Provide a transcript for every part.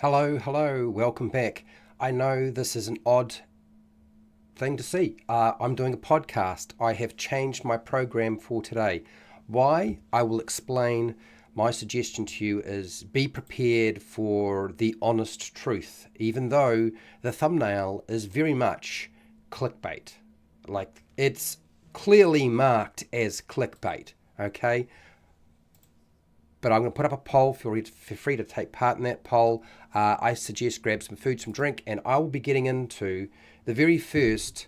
Hello, welcome back. I know this is an odd thing to see. I'm doing a podcast. I have changed my program for today. Why? I will explain. My suggestion to you is be prepared for the honest truth, even though the thumbnail is very much clickbait. Like, it's clearly marked as clickbait, okay? But I'm going to put up a poll. Feel free to take part in that poll. I suggest grab some food, some drink, and I will be getting into the very first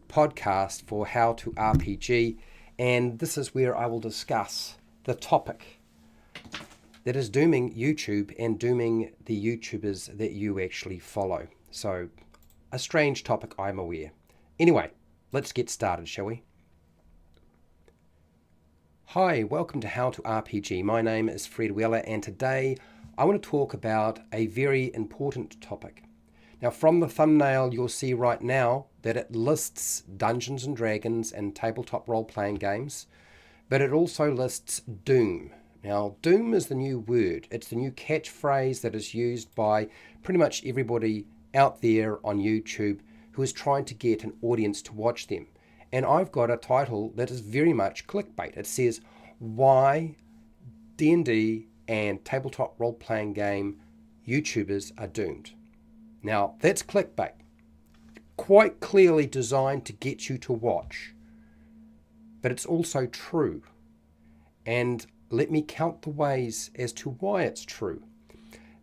podcast for How to RPG. And this is where I will discuss the topic that is dooming YouTube and dooming the YouTubers that you actually follow. So, a strange topic, I'm aware. Anyway, let's get started, shall we? Hi, welcome to How to RPG. My name is Fred Weller, and today I want to talk about a very important topic. Now, from the thumbnail, you'll see right now that it lists Dungeons and Dragons and tabletop role-playing games, but it also lists Doom. Now, Doom is the new word. It's the new catchphrase that is used by pretty much everybody out there on YouTube who is trying to get an audience to watch them. And I've got a title that is very much clickbait. It says, why D&D and tabletop role-playing game YouTubers are doomed. Now, that's clickbait. Quite clearly designed to get you to watch. But it's also true. And let me count the ways as to why it's true.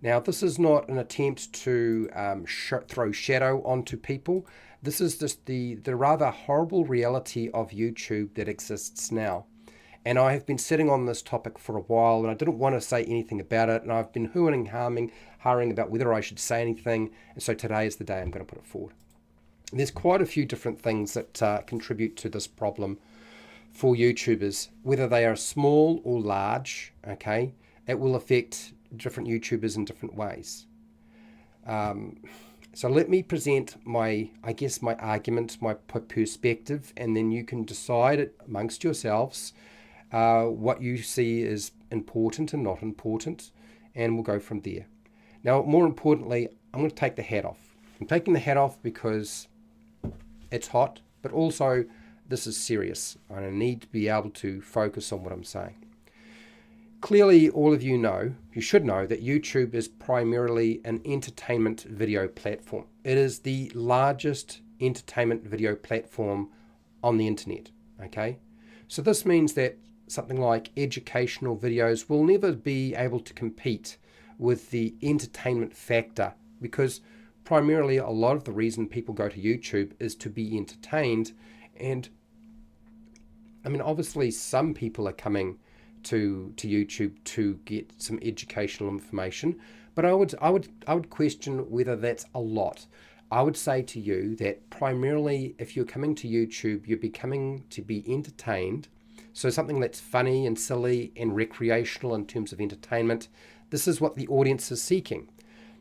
Now, this is not an attempt to throw shadow onto people. This is just the rather horrible reality of YouTube that exists now. And I have been sitting on this topic for a while, and I didn't want to say anything about it, and I've been hooing and harring about whether I should say anything, and so today is the day I'm going to put it forward. There's quite a few different things that contribute to this problem for YouTubers, whether they are small or large, okay? It will affect different YouTubers in different ways. So let me present my argument, my perspective, and then you can decide it amongst yourselves what you see is important and not important, and we'll go from there. Now, more importantly, I'm going to take the hat off. I'm taking the hat off because it's hot, but also this is serious. I need to be able to focus on what I'm saying. Clearly, all of you should know that YouTube is primarily an entertainment video platform. It is the largest entertainment video platform on the internet, okay? So this means that something like educational videos will never be able to compete with the entertainment factor, because primarily a lot of the reason people go to YouTube is to be entertained. And I mean, obviously some people are coming to YouTube to get some educational information, but I would question whether that's a lot. I would say to you that primarily if you're coming to YouTube, you're coming to be entertained. So something that's funny and silly and recreational in terms of entertainment, this is what the audience is seeking.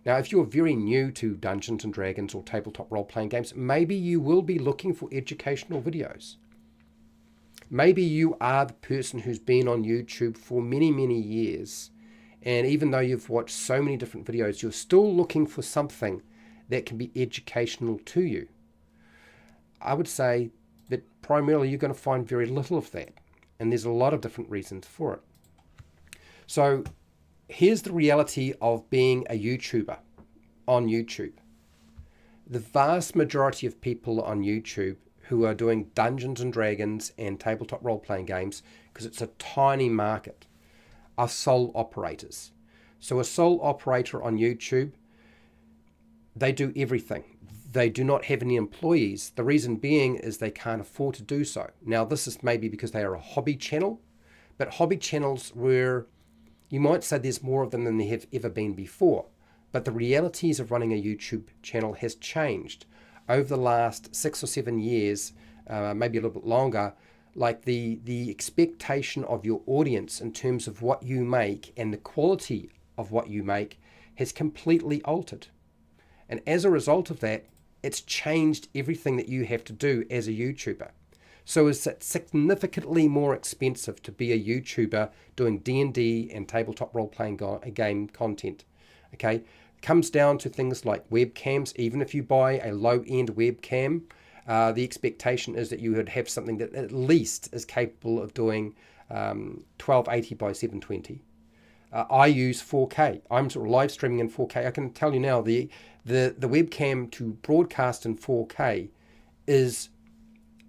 Now, if you're very new to Dungeons and Dragons or tabletop role-playing games, maybe you will be looking for educational videos. Maybe you are the person who's been on YouTube for many, many years, and even though you've watched so many different videos, you're still looking for something that can be educational to you. I would say that primarily you're going to find very little of that, and there's a lot of different reasons for it. So here's the reality of being a YouTuber on YouTube. The vast majority of people on YouTube who are doing Dungeons and Dragons and tabletop role-playing games, because it's a tiny market, are sole operators. So a sole operator on YouTube, they do everything. They do not have any employees. The reason being is they can't afford to do so. Now, this is maybe because they are a hobby channel, but hobby channels where you might say there's more of them than there have ever been before. But the realities of running a YouTube channel has changed over the last 6 or 7 years, maybe a little bit longer. Like the expectation of your audience in terms of what you make and the quality of what you make has completely altered. And as a result of that, it's changed everything that you have to do as a YouTuber. So it's significantly more expensive to be a YouTuber doing D&D and tabletop role-playing game content. Okay, comes down to things like webcams. Even if you buy a low-end webcam, the expectation is that you would have something that at least is capable of doing 1280 by 720. I use 4K. I'm sort of live streaming in 4K. I can tell you now, the webcam to broadcast in 4K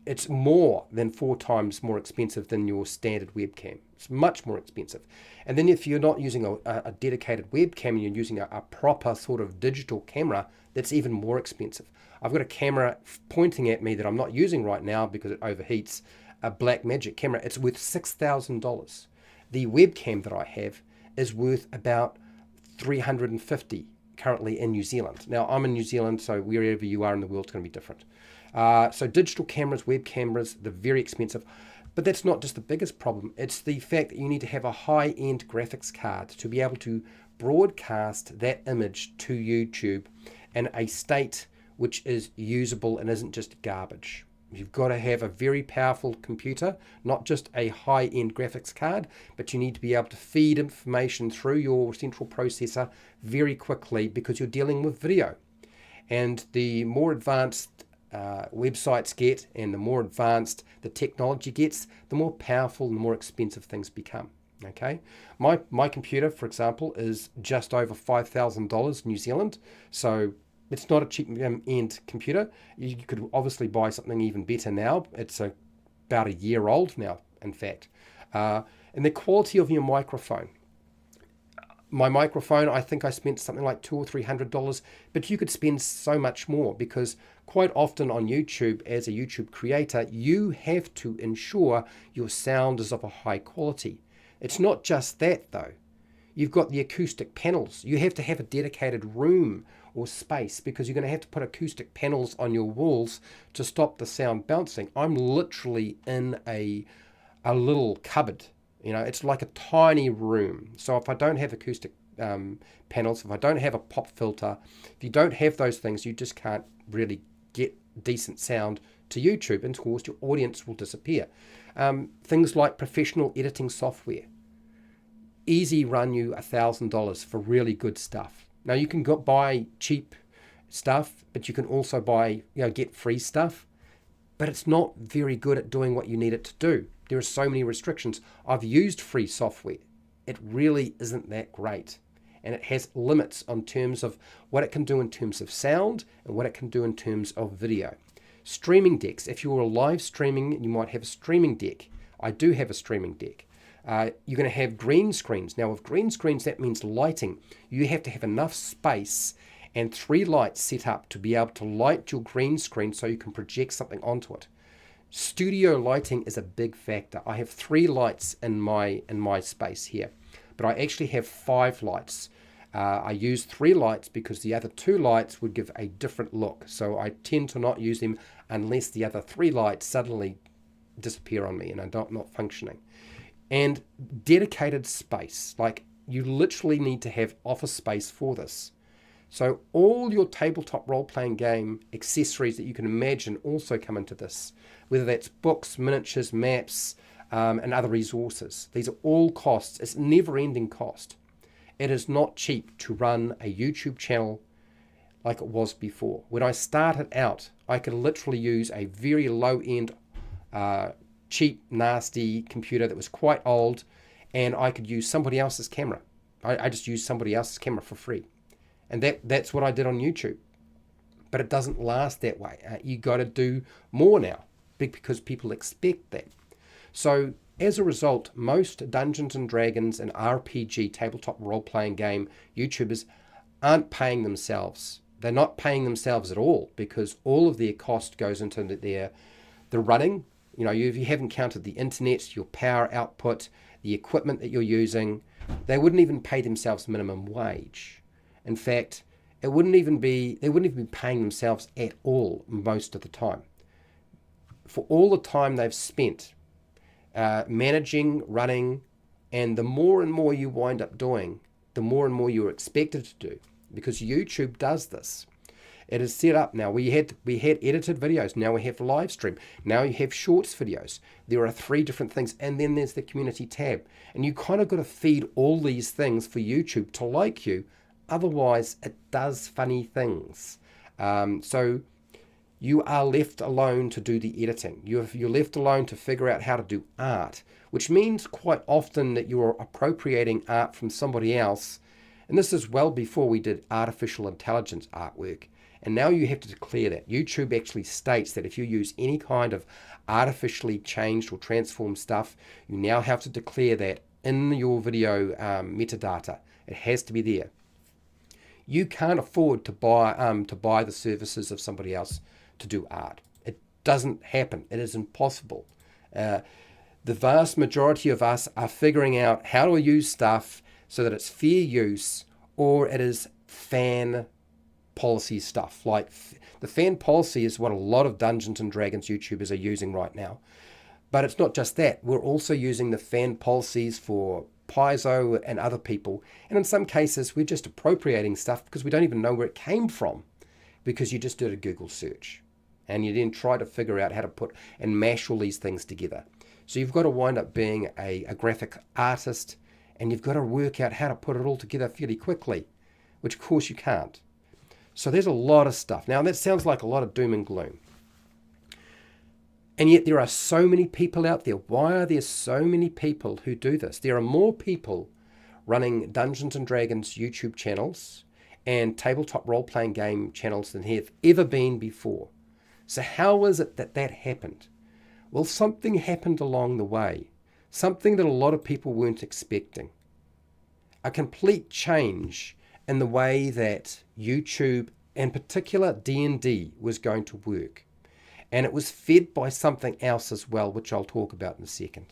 it's more than 4 times more expensive than your standard webcam. It's much more expensive. And then if you're not using a dedicated webcam and you're using a proper sort of digital camera, that's even more expensive. I've got a camera pointing at me that I'm not using right now because it overheats, a Blackmagic camera. It's worth $6,000. The webcam that I have is worth about $350 currently in New Zealand. Now, I'm in New Zealand, so wherever you are in the world, it's going to be different. So digital cameras, web cameras, they're very expensive. But that's not just the biggest problem. It's the fact that you need to have a high-end graphics card to be able to broadcast that image to YouTube in a state which is usable and isn't just garbage. You've got to have a very powerful computer, not just a high-end graphics card, but you need to be able to feed information through your central processor very quickly because you're dealing with video. And the more advanced websites get and the more advanced the technology gets, the more powerful and the more expensive things become. Okay, my computer, for example, is just over $5,000 New Zealand, so it's not a cheap end computer. You could obviously buy something even better now. It's about a year old now, in fact. And the quality of your microphone. My microphone, I think I spent something like $200 or $300, but you could spend so much more because quite often on YouTube, as a YouTube creator, you have to ensure your sound is of a high quality. It's not just that though. You've got the acoustic panels. You have to have a dedicated room or space because you're going to have to put acoustic panels on your walls to stop the sound bouncing. I'm literally in a little cupboard. You know, it's like a tiny room. So if I don't have acoustic panels, if I don't have a pop filter, if you don't have those things, you just can't really get decent sound to YouTube, and of course your audience will disappear. Things like professional editing software. Easy run you $1,000 for really good stuff. Now you can buy cheap stuff, but you can also buy, get free stuff, but it's not very good at doing what you need it to do. There are so many restrictions. I've used free software. It really isn't that great. And it has limits on terms of what it can do in terms of sound and what it can do in terms of video. Streaming decks. If you're live streaming, you might have a streaming deck. I do have a streaming deck. You're going to have green screens. Now with green screens, that means lighting. You have to have enough space and 3 lights set up to be able to light your green screen so you can project something onto it. Studio lighting is a big factor. I have 3 lights in my space here, but I actually have 5 lights. I use 3 lights because the other 2 lights would give a different look. So I tend to not use them unless the other 3 lights suddenly disappear on me and are not functioning. And dedicated space, like you literally need to have office space for this. So all your tabletop role-playing game accessories that you can imagine also come into this, whether that's books, miniatures, maps, and other resources. These are all costs. It's never-ending cost. It is not cheap to run a YouTube channel like it was before. When I started out, I could literally use a very low-end, cheap, nasty computer that was quite old, and I could use somebody else's camera. I just used somebody else's camera for free. And that's what I did on YouTube. But it doesn't last that way. You got to do more now because people expect that. So as a result, most Dungeons and Dragons and RPG tabletop role-playing game YouTubers aren't paying themselves. They're not paying themselves at all because all of their cost goes into the running. If you haven't counted the internet, your power output, the equipment that you're using, they wouldn't even pay themselves minimum wage. In fact, they wouldn't even be paying themselves at all most of the time. For all the time they've spent managing, running, and the more and more you wind up doing, the more and more you're expected to do, because YouTube does this. It is set up now. We had edited videos. Now we have live stream. Now you have shorts videos. There are 3 different things, and then there's the community tab. And you kind of got to feed all these things for YouTube to like you. Otherwise, it does funny things. So you are left alone to do the editing. You're left alone to figure out how to do art, which means quite often that you're appropriating art from somebody else. And this is well before we did artificial intelligence artwork. And now you have to declare that. YouTube actually states that if you use any kind of artificially changed or transformed stuff, you now have to declare that in your video metadata. It has to be there. You can't afford to buy the services of somebody else to do art. It doesn't happen. It is impossible. The vast majority of us are figuring out how to use stuff so that it's fair use, or it is fan policy stuff. Like the fan policy is what a lot of Dungeons and Dragons YouTubers are using right now. But it's not just that. We're also using the fan policies for Paizo and other people. And in some cases, we're just appropriating stuff because we don't even know where it came from, because you just did a Google search and you then try to figure out how to put and mash all these things together. So you've got to wind up being a graphic artist, and you've got to work out how to put it all together fairly quickly, which of course you can't. So there's a lot of stuff. Now that sounds like a lot of doom and gloom. And yet there are so many people out there. Why are there so many people who do this? There are more people running Dungeons and Dragons YouTube channels and tabletop role-playing game channels than have ever been before. So how is it that that happened? Well, something happened along the way. Something that a lot of people weren't expecting. A complete change in the way that YouTube, in particular D&D, was going to work. And it was fed by something else as well, which I'll talk about in a second.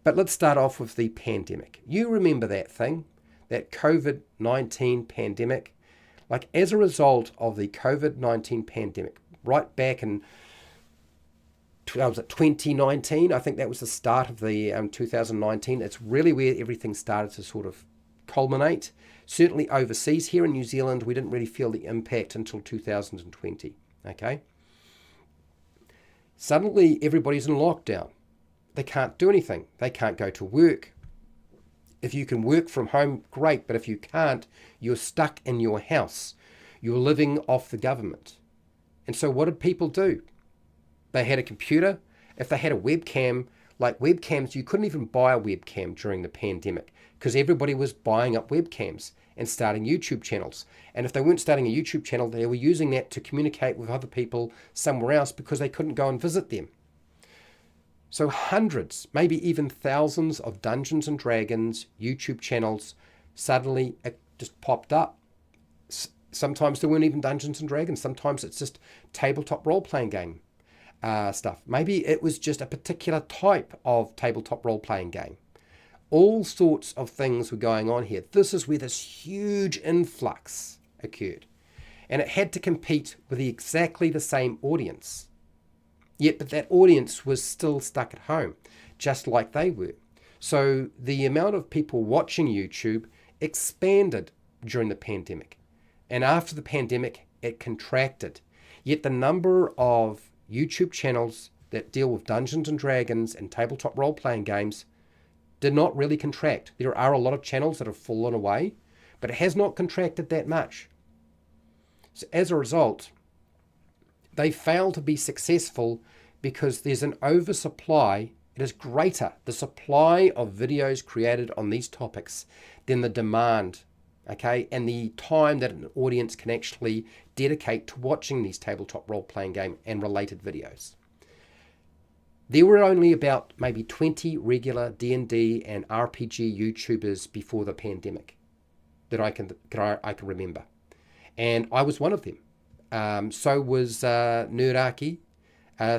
But let's start off with the pandemic. You remember that thing, that COVID-19 pandemic? Like, as a result of the COVID-19 pandemic, right back in 2019, I think that was the start of the 2019. It's really where everything started to sort of culminate. Certainly overseas, here in New Zealand, we didn't really feel the impact until 2020, okay? Suddenly, everybody's in lockdown. They can't do anything. They can't go to work. If you can work from home, great, but if you can't, you're stuck in your house. You're living off the government. And so what did people do? They had a computer. If they had a webcam, like webcams, you couldn't even buy a webcam during the pandemic because everybody was buying up webcams and starting YouTube channels. And if they weren't starting a YouTube channel, they were using that to communicate with other people somewhere else because they couldn't go and visit them. So hundreds, maybe even thousands of Dungeons and Dragons YouTube channels suddenly just popped up. Sometimes there weren't even Dungeons and Dragons. Sometimes it's just tabletop role-playing game stuff. Maybe it was just a particular type of tabletop role-playing game. All sorts of things were going on here. This is where this huge influx occurred. And it had to compete with exactly the same audience. Yet, but that audience was still stuck at home, just like they were. So the amount of people watching YouTube expanded during the pandemic. And after the pandemic, it contracted. Yet the number of YouTube channels that deal with Dungeons and Dragons and tabletop role-playing games did not really contract. There are a lot of channels that have fallen away, but it has not contracted that much. So as a result, they fail to be successful because there's an oversupply. It is greater, the supply of videos created on these topics, than the demand, okay, and the time that an audience can actually dedicate to watching these tabletop role-playing game and related videos. There were only about maybe 20 regular D&D and RPG YouTubers before the pandemic that I can remember. And I was one of them. So was Nerdaki.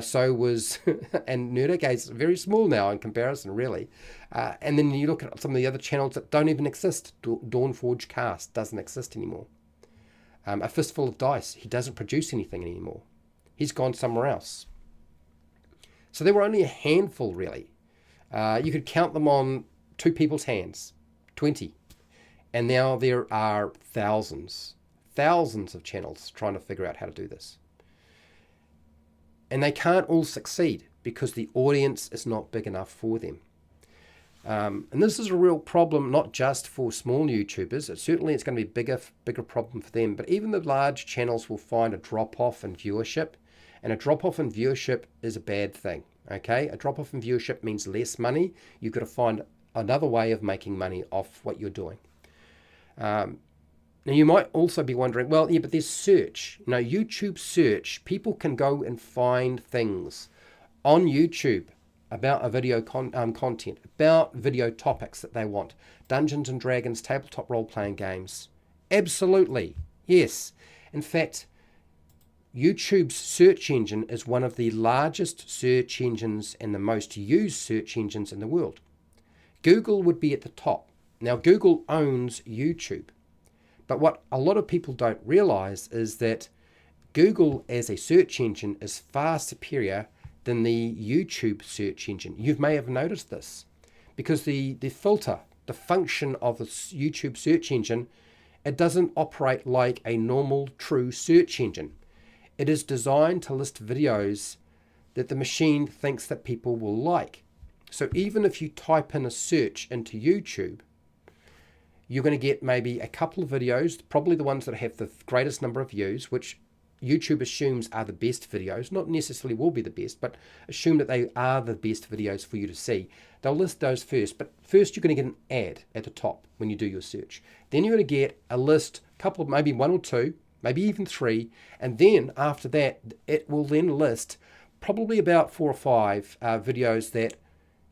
So was, and Nerdaki is very small now in comparison, really. And then you look at some of the other channels that don't even exist. Dawnforge Cast doesn't exist anymore. A Fistful of Dice, he doesn't produce anything anymore. He's gone somewhere else. So there were only a handful, really. You could count them on two people's hands, 20. And now there are thousands of channels trying to figure out how to do this. And they can't all succeed because the audience is not big enough for them. And this is a real problem, not just for small YouTubers. Certainly it's going to be a bigger problem for them. But even the large channels will find a drop-off in viewership. And a drop-off in viewership is a bad thing. Okay? A drop-off in viewership means less money. You've got to find another way of making money off what you're doing. Now, you might also be wondering, well, yeah, but there's search. YouTube search. People can go and find things on YouTube about a video content, about video topics that they want. Dungeons and Dragons, tabletop role-playing games. Absolutely, yes. In fact, YouTube's search engine is one of the largest search engines and the most used search engines in the world. Google would be at the top. Now, Google owns YouTube. But what a lot of people don't realize is that Google as a search engine is far superior than the YouTube search engine. You may have noticed this because the filter, the function of the YouTube search engine, it doesn't operate like a normal true search engine. It is designed to list videos that the machine thinks that people will like. So even if you type in a search into YouTube, you're going to get maybe a couple of videos, probably the ones that have the greatest number of views, which YouTube assumes are the best videos. Not necessarily will be the best, but assume that they are the best videos for you to see. They'll list those first, but first you're going to get an ad at the top when you do your search. Then you're going to get a list, a couple of maybe one or two, maybe even three, and then after that, it will then list probably about 4 or 5 videos that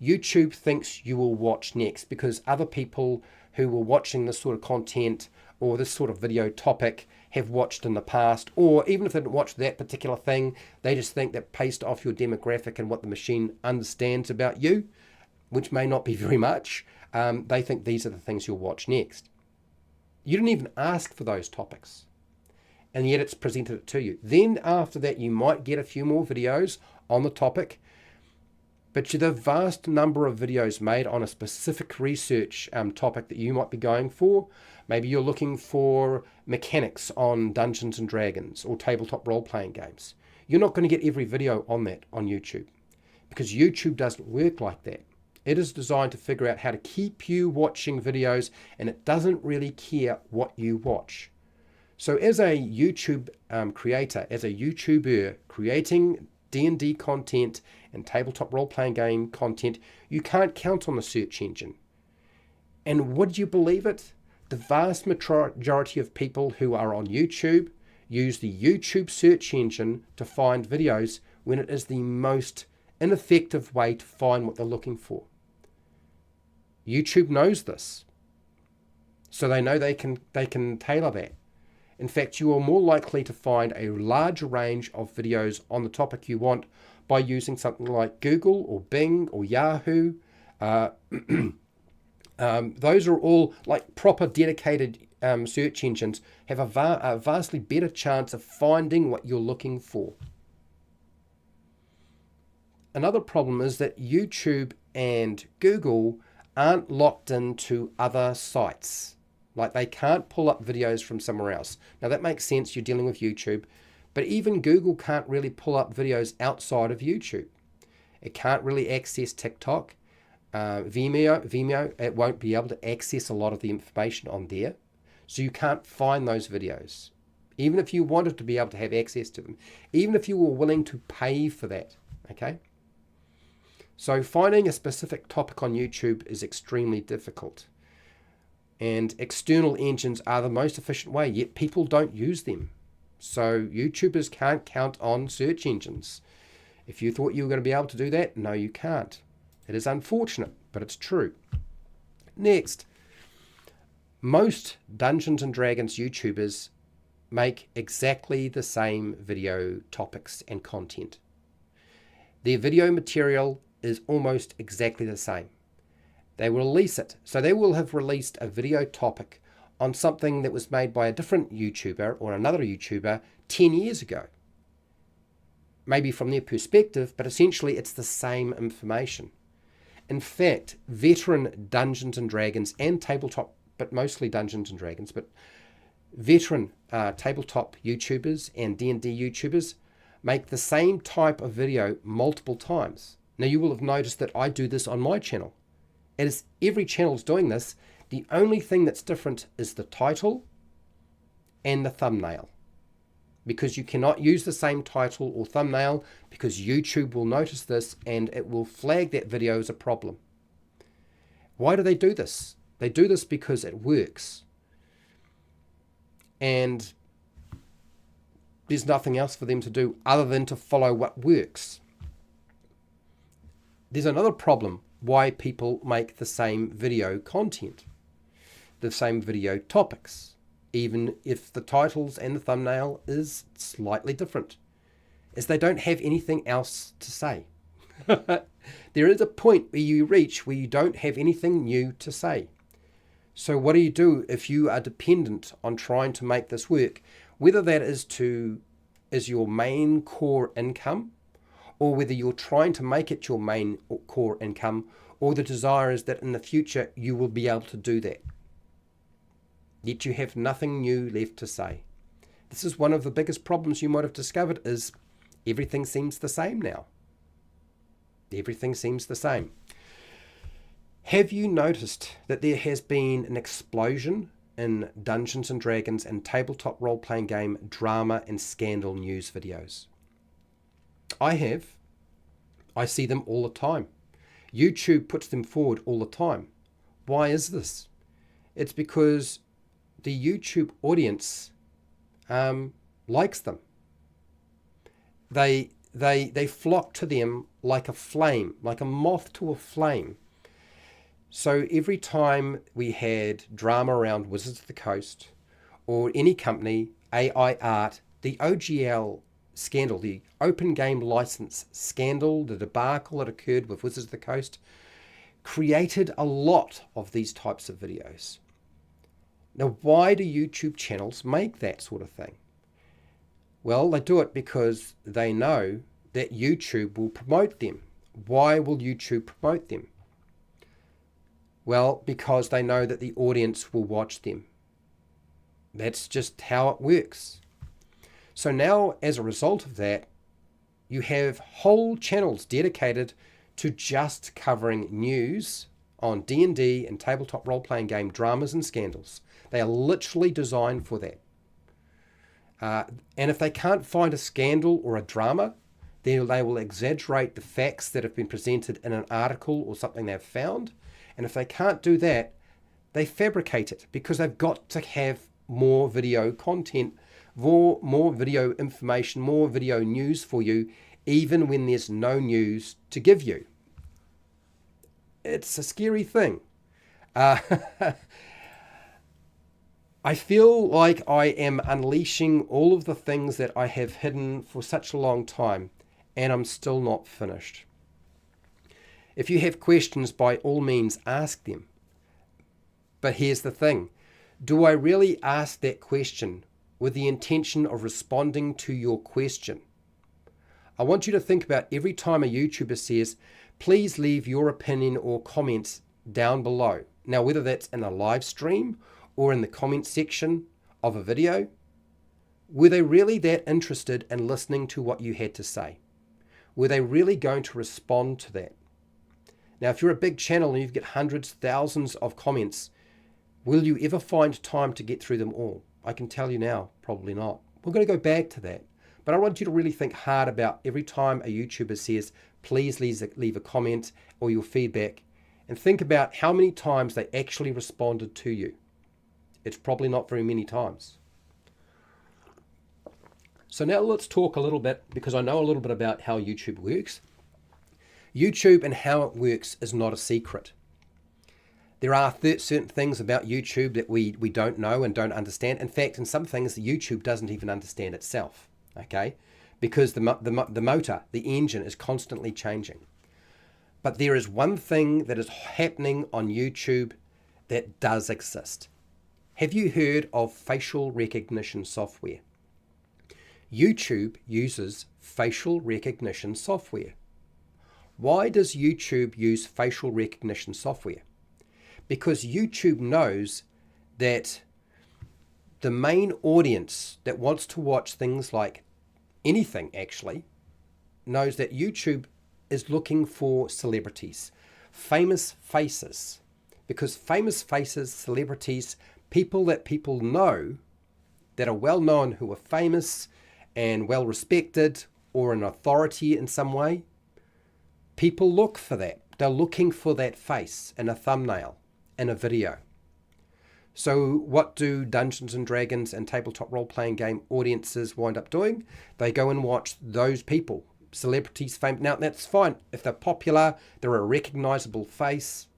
YouTube thinks you will watch next, because other people who were watching this sort of content or this sort of video topic have watched in the past, or even if they didn't watch that particular thing, they just think that based off your demographic and what the machine understands about you, which may not be very much, they think these are the things you'll watch next. You didn't even ask for those topics, and yet it's presented it to you. Then after that, you might get a few more videos on the topic, but the vast number of videos made on a specific research topic that you might be going for, maybe you're looking for mechanics on Dungeons and Dragons or tabletop role-playing games. You're not going to get every video on that on YouTube, because YouTube doesn't work like that. It is designed to figure out how to keep you watching videos, and it doesn't really care what you watch. So as a YouTube creator, as a YouTuber creating D&D content and tabletop role-playing game content, you can't count on the search engine. And would you believe it? The vast majority of people who are on YouTube use the YouTube search engine to find videos, when it is the most ineffective way to find what they're looking for. YouTube knows this, so they know they can tailor that. In fact, you are more likely to find a larger range of videos on the topic you want by using something like Google or Bing or Yahoo. Those are all like proper dedicated search engines, have a vastly better chance of finding what you're looking for. Another problem is that YouTube and Google aren't locked into other sites. Like, they can't pull up videos from somewhere else. Now that makes sense, you're dealing with YouTube, but even Google can't really pull up videos outside of YouTube. It can't really access TikTok. Vimeo, it won't be able to access a lot of the information on there. So you can't find those videos, even if you wanted to be able to have access to them, even if you were willing to pay for that, okay? So finding a specific topic on YouTube is extremely difficult. And external engines are the most efficient way, yet people don't use them. So YouTubers can't count on search engines. If you thought you were going to be able to do that, no, you can't. It is unfortunate, but it's true. Next, most Dungeons and Dragons YouTubers make exactly the same video topics and content. Their video material is almost exactly the same. They will release it. So they will have released a video topic on something that was made by a different YouTuber or another YouTuber 10 years ago. Maybe from their perspective, but essentially it's the same information. In fact, veteran Dungeons and Dragons and tabletop, but mostly Dungeons and Dragons, but veteran tabletop YouTubers and D&D YouTubers make the same type of video multiple times. Now you will have noticed that I do this on my channel. As every channel's doing this, the only thing that's different is the title and the thumbnail. Because you cannot use the same title or thumbnail, because YouTube will notice this and it will flag that video as a problem. Why do they do this? They do this because it works. And there's nothing else for them to do other than to follow what works. There's another problem why people make the same video content, the same video topics, even if the titles and the thumbnail is slightly different, is they don't have anything else to say. There is a point where you reach where you don't have anything new to say. So what do you do if you are dependent on trying to make this work, whether that is your main core income, or whether you're trying to make it your main core income, or the desire is that in the future you will be able to do that. Yet you have nothing new left to say. This is one of the biggest problems you might have discovered, is everything seems the same now. Everything seems the same. Have you noticed that there has been an explosion in Dungeons and Dragons and tabletop role-playing game drama and scandal news videos? I have. I see them all the time. YouTube puts them forward all the time. Why is this? It's because the YouTube audience likes them. They flock to them like a flame, like a moth to a flame. So every time we had drama around Wizards of the Coast or any company, AI Art, the OGL scandal, the open game license scandal, the debacle that occurred with Wizards of the Coast, created a lot of these types of videos. Now, why do YouTube channels make that sort of thing? Well, they do it because they know that YouTube will promote them. Why will YouTube promote them? Well, because they know that the audience will watch them. That's just how it works. So now, as a result of that, you have whole channels dedicated to just covering news on D&D and tabletop role-playing game dramas and scandals. They are literally designed for that. And if they can't find a scandal or a drama, then they will exaggerate the facts that have been presented in an article or something they've found. And if they can't do that, they fabricate it, because they've got to have more video content, more video information, more video news for you, even when there's no news to give you. It's a scary thing. I feel like I am unleashing all of the things that I have hidden for such a long time, and I'm still not finished. If you have questions, by all means, ask them. But here's the thing. Do I really ask that question with the intention of responding to your question? I want you to think about every time a YouTuber says, please leave your opinion or comments down below. Now, whether that's in a live stream or in the comment section of a video, were they really that interested in listening to what you had to say? Were they really going to respond to that? Now, if you're a big channel and you get hundreds, thousands of comments, will you ever find time to get through them all? I can tell you now, probably not. We're going to go back to that. But I want you to really think hard about every time a YouTuber says, please leave a comment or your feedback, and think about how many times they actually responded to you. It's probably not very many times. So now let's talk a little bit, because I know a little bit about how YouTube works. YouTube and how it works is not a secret. There are certain things about YouTube that we don't know and don't understand. In fact, in some things, YouTube doesn't even understand itself, okay? Because the motor, the engine is constantly changing. But there is one thing that is happening on YouTube that does exist. Have you heard of facial recognition software? YouTube uses facial recognition software. Why does YouTube use facial recognition software? Because YouTube knows that the main audience that wants to watch things like anything actually knows that YouTube is looking for celebrities, famous faces, because famous faces, celebrities, people that people know, that are well known, who are famous and well respected or an authority in some way, people look for that. They're looking for that face in a thumbnail, in a video. So what do Dungeons and Dragons and tabletop role-playing game audiences wind up doing? They go and watch those people, celebrities, fame. Now, that's fine. If they're popular, they're a recognizable face.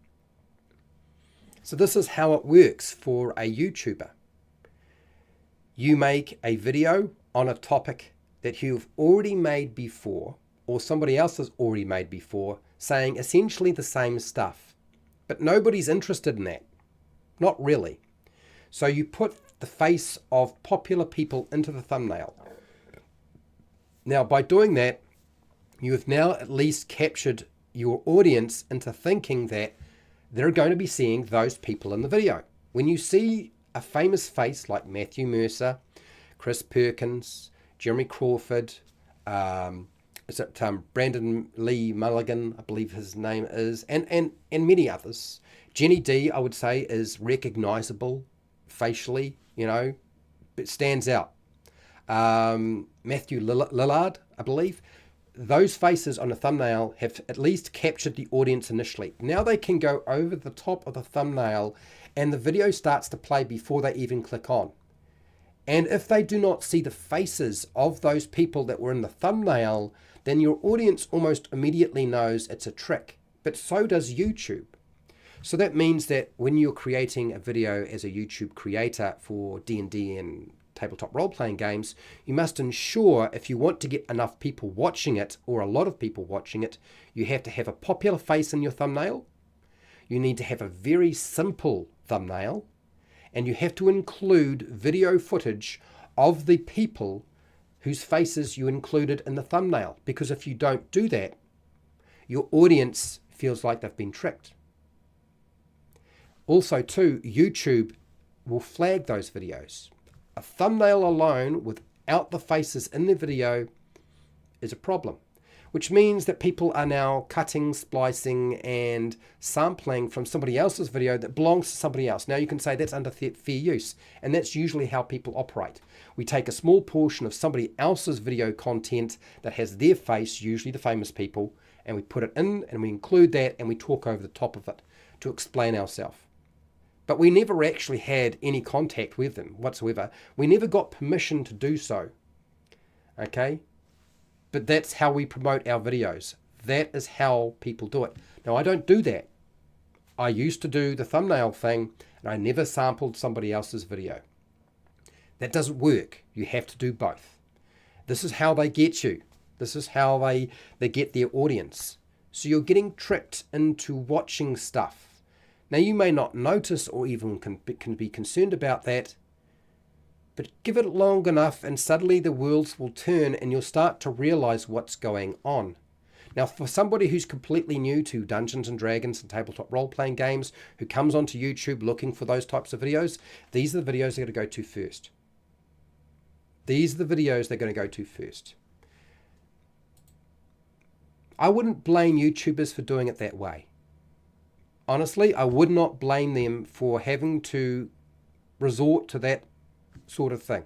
So this is how it works for a YouTuber. You make a video on a topic that you've already made before, or somebody else has already made before, saying essentially the same stuff. But nobody's interested in that. Not really. So you put the face of popular people into the thumbnail. Now, by doing that, you have now at least captured your audience into thinking that they're going to be seeing those people in the video. When you see a famous face like Matthew Mercer, Chris Perkins, Jeremy Crawford, Brandon Lee Mulligan, I believe his name is, and many others. Jenny D, I would say, is recognizable facially, it stands out. Matthew Lillard, I believe. Those faces on a thumbnail have at least captured the audience initially. Now they can go over the top of the thumbnail and the video starts to play before they even click on. And if they do not see the faces of those people that were in the thumbnail, then your audience almost immediately knows it's a trick. But so does YouTube. So that means that when you're creating a video as a YouTube creator for D&D and tabletop role-playing games, you must ensure, if you want to get enough people watching it, or a lot of people watching it, you have to have a popular face in your thumbnail. You need to have a very simple thumbnail, and you have to include video footage of the people whose faces you included in the thumbnail. Because if you don't do that, your audience feels like they've been tricked. Also, too, YouTube will flag those videos. A thumbnail alone without the faces in the video is a problem, which means that people are now cutting, splicing, and sampling from somebody else's video that belongs to somebody else. Now you can say that's under fair use, and that's usually how people operate. We take a small portion of somebody else's video content that has their face, usually the famous people, and we put it in and we include that and we talk over the top of it to explain ourselves. But we never actually had any contact with them whatsoever. We never got permission to do so. Okay? But that's how we promote our videos. That is how people do it. Now, I don't do that. I used to do the thumbnail thing, and I never sampled somebody else's video. That doesn't work. You have to do both. This is how they get you. This is how they get their audience. So you're getting tricked into watching stuff. Now, you may not notice or even can be concerned about that, but give it long enough and suddenly the wheels will turn and you'll start to realize what's going on. Now, for somebody who's completely new to Dungeons and Dragons and tabletop role-playing games, who comes onto YouTube looking for those types of videos, these are the videos they're going to go to first. These are the videos they're going to go to first. I wouldn't blame YouTubers for doing it that way. Honestly, I would not blame them for having to resort to that sort of thing.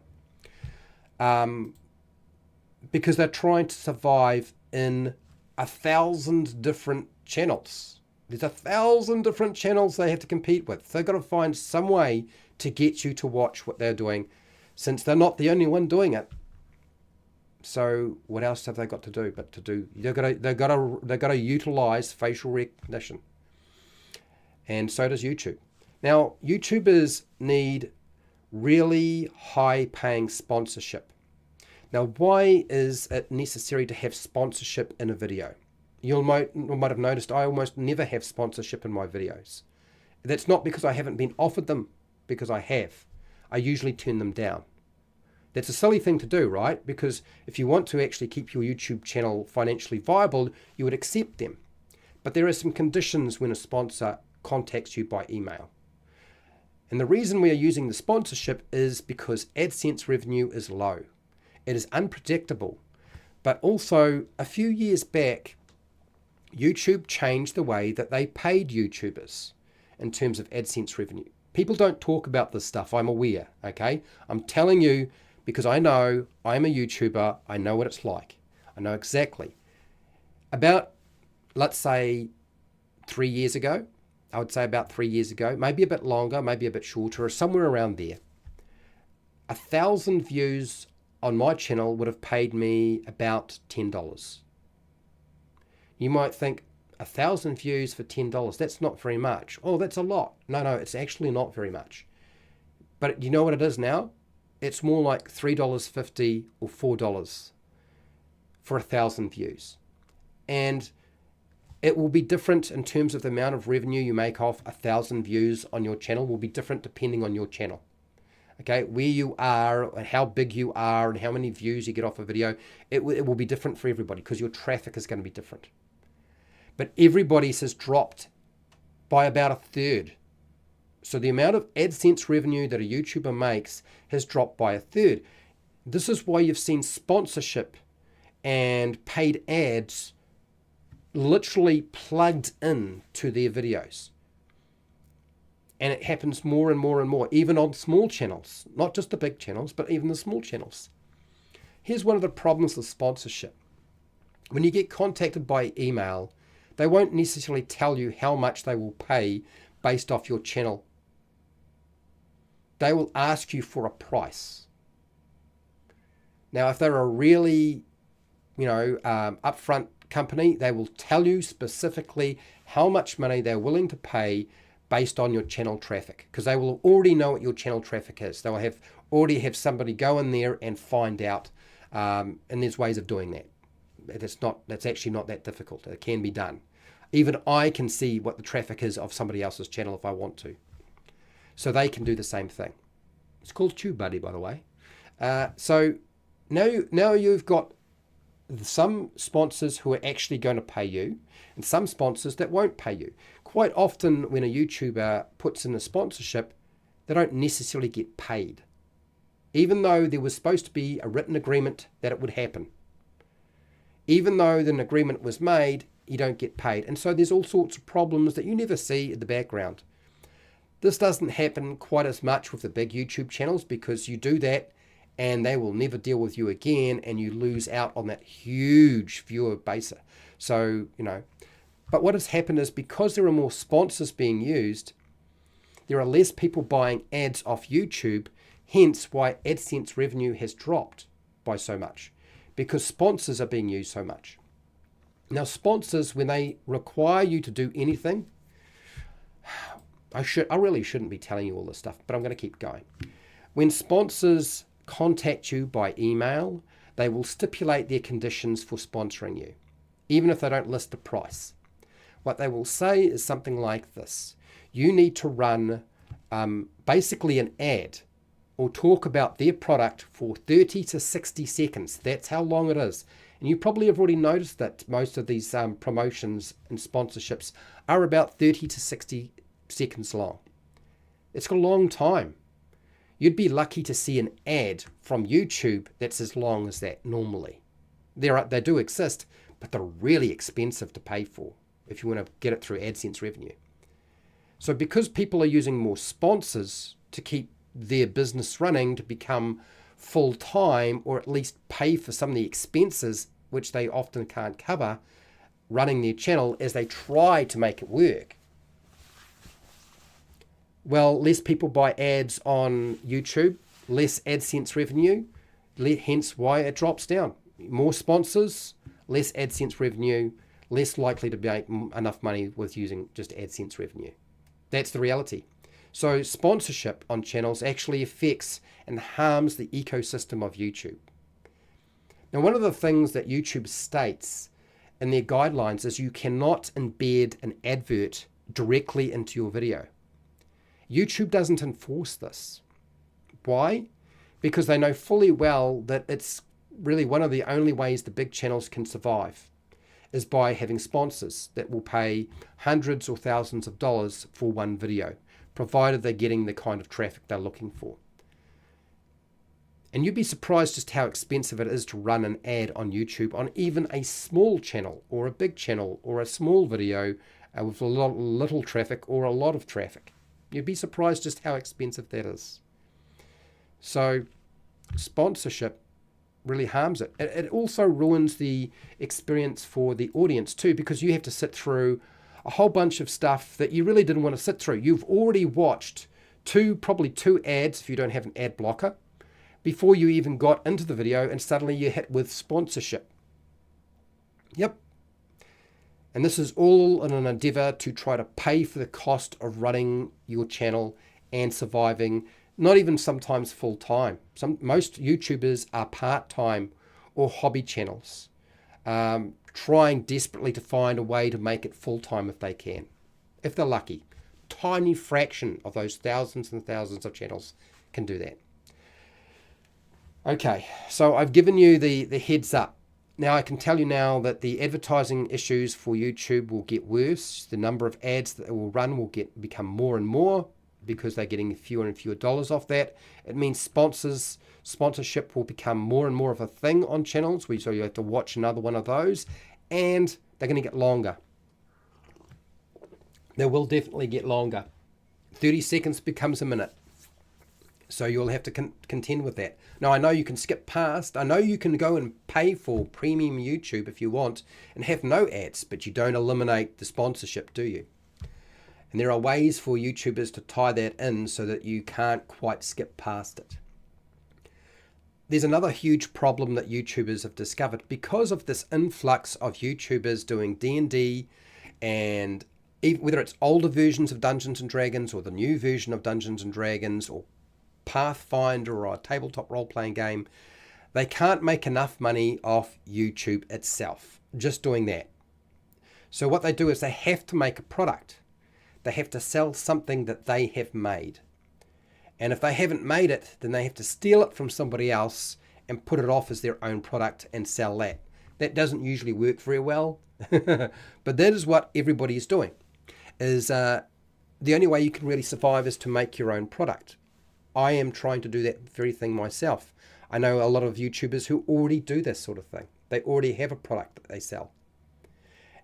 Because they're trying to survive in 1,000 different channels. There's 1,000 different channels they have to compete with. They've got to find some way to get you to watch what they're doing, since they're not the only one doing it. So what else have they got to do but to do? They've got to utilize facial recognition. And so does YouTube. Now, YouTubers need really high-paying sponsorship. Now, why is it necessary to have sponsorship in a video? You might have noticed I almost never have sponsorship in my videos. That's not because I haven't been offered them, because I have. I usually turn them down. That's a silly thing to do, right? Because if you want to actually keep your YouTube channel financially viable, you would accept them. But there are some conditions when a sponsor contacts you by email. And the reason we are using the sponsorship is because AdSense revenue is low. It is unpredictable. But also, a few years back, YouTube changed the way that they paid YouTubers in terms of AdSense revenue. People don't talk about this stuff, I'm aware, okay? I'm telling you because I know I'm a YouTuber, I know what it's like. I know exactly. About, let's say, 3 years ago, I would say about 3 years ago, maybe a bit longer, maybe a bit shorter, or somewhere around there, 1,000 views on my channel would have paid me about $10. You might think, 1,000 views for $10, that's not very much. Oh, that's a lot. No, it's actually not very much. But you know what it is now? It's more like $3.50 or $4 for 1,000 views. And it will be different in terms of the amount of revenue you make off 1,000 views on your channel will be different depending on your channel. Okay, where you are and how big you are and how many views you get off a video, it will be different for everybody because your traffic is going to be different. But everybody's has dropped by about a third. So the amount of AdSense revenue that a YouTuber makes has dropped by a third. This is why you've seen sponsorship and paid ads literally plugged in to their videos. And it happens more and more and more, even on small channels, not just the big channels, but even the small channels. Here's one of the problems with sponsorship. When you get contacted by email, they won't necessarily tell you how much they will pay based off your channel. They will ask you for a price. Now, if they're a really, upfront company, they will tell you specifically how much money they're willing to pay based on your channel traffic, because they will already know what your channel traffic is. They will already have somebody go in there and find out, and there's ways of doing that. That's actually not that difficult. It can be done. Even I can see what the traffic is of somebody else's channel if I want to. So they can do the same thing. It's called TubeBuddy, by the way. So now you've got some sponsors who are actually going to pay you and some sponsors that won't pay you. Quite often when a YouTuber puts in a sponsorship, they don't necessarily get paid, even though there was supposed to be a written agreement that it would happen. Even though an agreement was made, you don't get paid. And so there's all sorts of problems that you never see in the background. This doesn't happen quite as much with the big YouTube channels because you do that and they will never deal with you again and you lose out on that huge viewer base. So, but what has happened is because there are more sponsors being used, there are less people buying ads off YouTube, hence why AdSense revenue has dropped by so much, because sponsors are being used so much. Now, sponsors, when they require you to do anything, I really shouldn't be telling you all this stuff, but I'm going to keep going. When sponsors contact you by email, they will stipulate their conditions for sponsoring you, even if they don't list the price. What they will say is something like this. You need to run basically an ad or talk about their product for 30 to 60 seconds. That's how long it is. And you probably have already noticed that most of these promotions and sponsorships are about 30 to 60 seconds long. It's a long time. You'd be lucky to see an ad from YouTube that's as long as that normally. They do exist, but they're really expensive to pay for if you want to get it through AdSense revenue. So because people are using more sponsors to keep their business running, to become full-time or at least pay for some of the expenses which they often can't cover running their channel as they try to make it work, well, less people buy ads on YouTube, less AdSense revenue, hence why it drops down. More sponsors, less AdSense revenue, less likely to make enough money with using just AdSense revenue. That's the reality. So sponsorship on channels actually affects and harms the ecosystem of YouTube. Now, one of the things that YouTube states in their guidelines is you cannot embed an advert directly into your video. YouTube doesn't enforce this. Why? Because they know fully well that it's really one of the only ways the big channels can survive is by having sponsors that will pay hundreds or thousands of dollars for one video, provided they're getting the kind of traffic they're looking for. And you'd be surprised just how expensive it is to run an ad on YouTube on even a small channel or a big channel or a small video with little traffic or a lot of traffic. You'd be surprised just how expensive that is. So sponsorship really harms it. It also ruins the experience for the audience too, because you have to sit through a whole bunch of stuff that you really didn't want to sit through. You've already watched probably two ads if you don't have an ad blocker before you even got into the video, and suddenly you're hit with sponsorship. Yep. And this is all in an endeavor to try to pay for the cost of running your channel and surviving, not even sometimes full time. Most YouTubers are part-time or hobby channels, trying desperately to find a way to make it full-time if they can, if they're lucky. Tiny fraction of those thousands and thousands of channels can do that. Okay, so I've given you the heads up. Now I can tell you now that the advertising issues for YouTube will get worse. The number of ads that it will run will become more and more because they're getting fewer and fewer dollars off that. It means sponsorship will become more and more of a thing on channels, so you have to watch another one of those, and they're going to get longer. They will definitely get longer. 30 seconds becomes a minute. So you'll have to contend with that. Now, I know you can skip past. I know you can go and pay for premium YouTube if you want and have no ads, but you don't eliminate the sponsorship, do you? And there are ways for YouTubers to tie that in so that you can't quite skip past it. There's another huge problem that YouTubers have discovered because of this influx of YouTubers doing D&D, and whether it's older versions of Dungeons & Dragons or the new version of Dungeons & Dragons or Pathfinder or a tabletop role-playing game, they can't make enough money off YouTube itself, just doing that. So what they do is they have to make a product. They have to sell something that they have made. And if they haven't made it, then they have to steal it from somebody else and put it off as their own product and sell that. That doesn't usually work very well, but that is what everybody is doing. The only way you can really survive is to make your own product. I am trying to do that very thing myself. I know a lot of YouTubers who already do this sort of thing. They already have a product that they sell.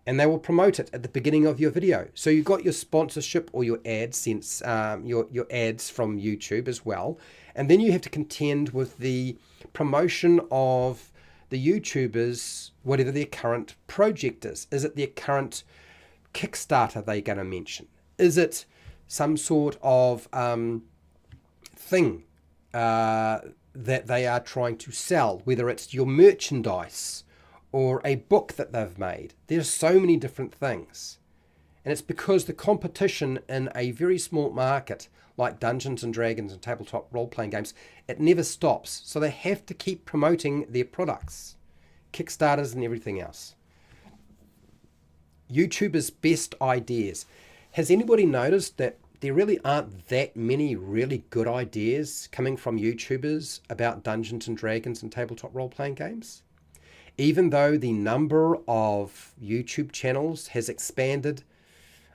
And they will promote it at the beginning of your video. So you've got your sponsorship or your AdSense, your ads from YouTube as well. And then you have to contend with the promotion of the YouTubers, whatever their current project is. Is it their current Kickstarter they're going to mention? Is it some sort of thing that they are trying to sell, whether it's your merchandise or a book that they've made? There's so many different things. And it's because the competition in a very small market like Dungeons and Dragons and tabletop role-playing games, it never stops. So they have to keep promoting their products, Kickstarters and everything else. YouTubers' best ideas. Has anybody noticed that there really aren't that many really good ideas coming from YouTubers about Dungeons and Dragons and tabletop role-playing games? Even though the number of YouTube channels has expanded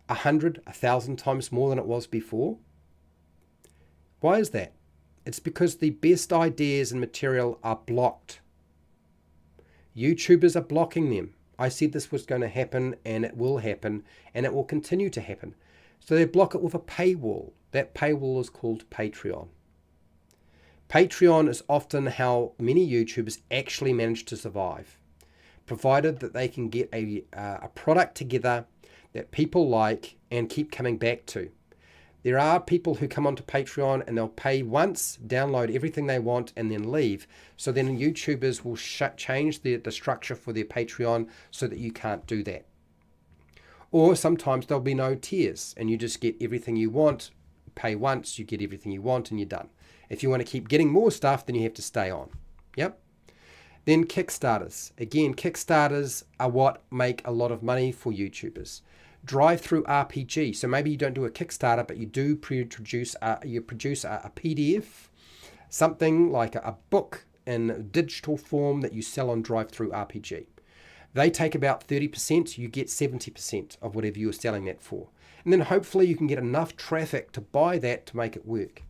100, 1,000 times more than it was before. Why is that? It's because the best ideas and material are blocked. YouTubers are blocking them. I said this was going to happen, and it will happen, and it will continue to happen. So they block it with a paywall. That paywall is called Patreon. Patreon is often how many YouTubers actually manage to survive, provided that they can get a product together that people like and keep coming back to. There are people who come onto Patreon and they'll pay once, download everything they want, and then leave. So then YouTubers will change the structure for their Patreon so that you can't do that. Or sometimes there'll be no tiers and you just get everything you want, pay once, you get everything you want, and you're done. If you want to keep getting more stuff, then you have to stay on. Yep. Then Kickstarters. Again, Kickstarters are what make a lot of money for YouTubers. Drive-through RPG. So maybe you don't do a Kickstarter, but you do produce a PDF, something like a book in digital form that you sell on Drive-through RPG. They take about 30%, you get 70% of whatever you're selling that for. And then hopefully you can get enough traffic to buy that to make it work.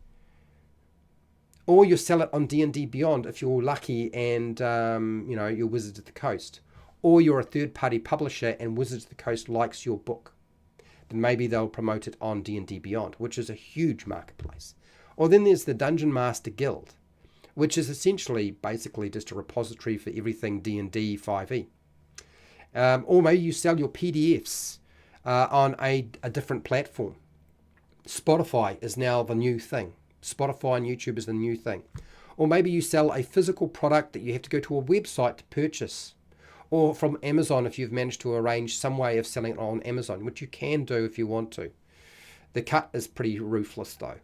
Or you sell it on D&D Beyond if you're lucky and you're Wizards of the Coast. Or you're a third-party publisher and Wizards of the Coast likes your book. Then maybe they'll promote it on D&D Beyond, which is a huge marketplace. Or then there's the Dungeon Master Guild, which is essentially basically just a repository for everything D&D 5e. Or maybe you sell your PDFs on a different platform. Spotify is now the new thing. Spotify and YouTube is the new thing. Or maybe you sell a physical product that you have to go to a website to purchase. Or from Amazon if you've managed to arrange some way of selling it on Amazon, which you can do if you want to. The cut is pretty ruthless though.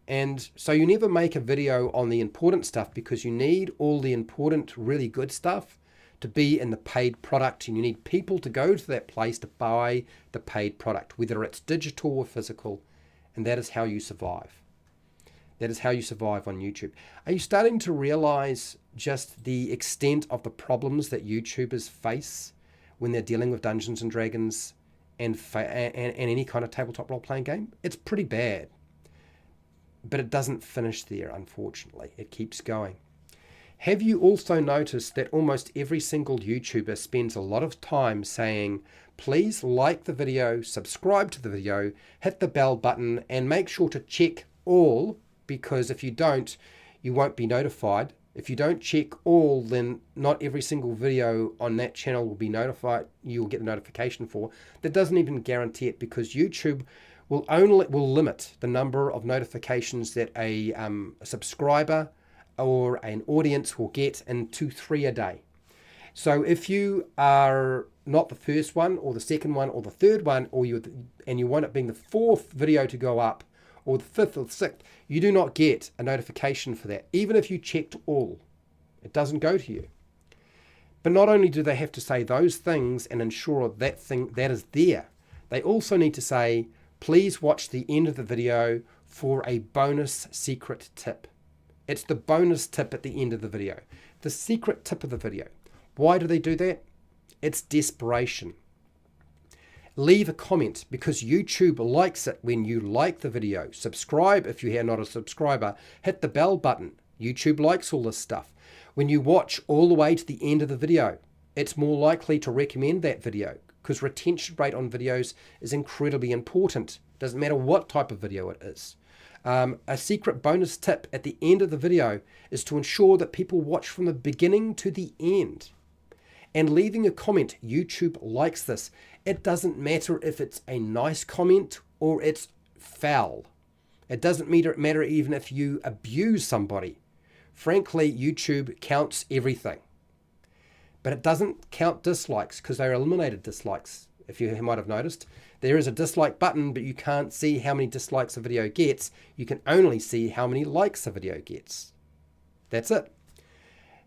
And so you never make a video on the important stuff because you need all the important, really good stuff to be in the paid product, and you need people to go to that place to buy the paid product, whether it's digital or physical, and that is how you survive. That is how you survive on YouTube. Are you starting to realize just the extent of the problems that YouTubers face when they're dealing with Dungeons and Dragons and any kind of tabletop role-playing game? It's pretty bad. But it doesn't finish there, unfortunately. It keeps going. Have you also noticed that almost every single YouTuber spends a lot of time saying, please like the video, subscribe to the video, hit the bell button, and make sure to check all, because if you don't, you won't be notified. If you don't check all, then not every single video on that channel will be notified. You'll get the notification for. That doesn't even guarantee it, because YouTube will limit the number of notifications that a subscriber or an audience will get into 3 a day. So if you are not the first one or the second one or the third one, and you want it being the 4th video to go up, or the 5th or the 6th, you do not get a notification for that. Even if you checked all, it doesn't go to you. But not only do they have to say those things and ensure that thing that is there, they also need to say, please watch the end of the video for a bonus secret tip. It's the bonus tip at the end of the video. The secret tip of the video. Why do they do that? It's desperation. Leave a comment because YouTube likes it when you like the video. Subscribe if you are not a subscriber. Hit the bell button. YouTube likes all this stuff. When you watch all the way to the end of the video, it's more likely to recommend that video, because retention rate on videos is incredibly important. Doesn't matter what type of video it is. A secret bonus tip at the end of the video is to ensure that people watch from the beginning to the end. And leaving a comment, YouTube likes this. It doesn't matter if it's a nice comment or it's foul. It doesn't matter even if you abuse somebody. Frankly, YouTube counts everything. But it doesn't count dislikes, because they're eliminated dislikes. If you might have noticed, there is a dislike button, but you can't see how many dislikes a video gets. You can only see how many likes a video gets. That's it.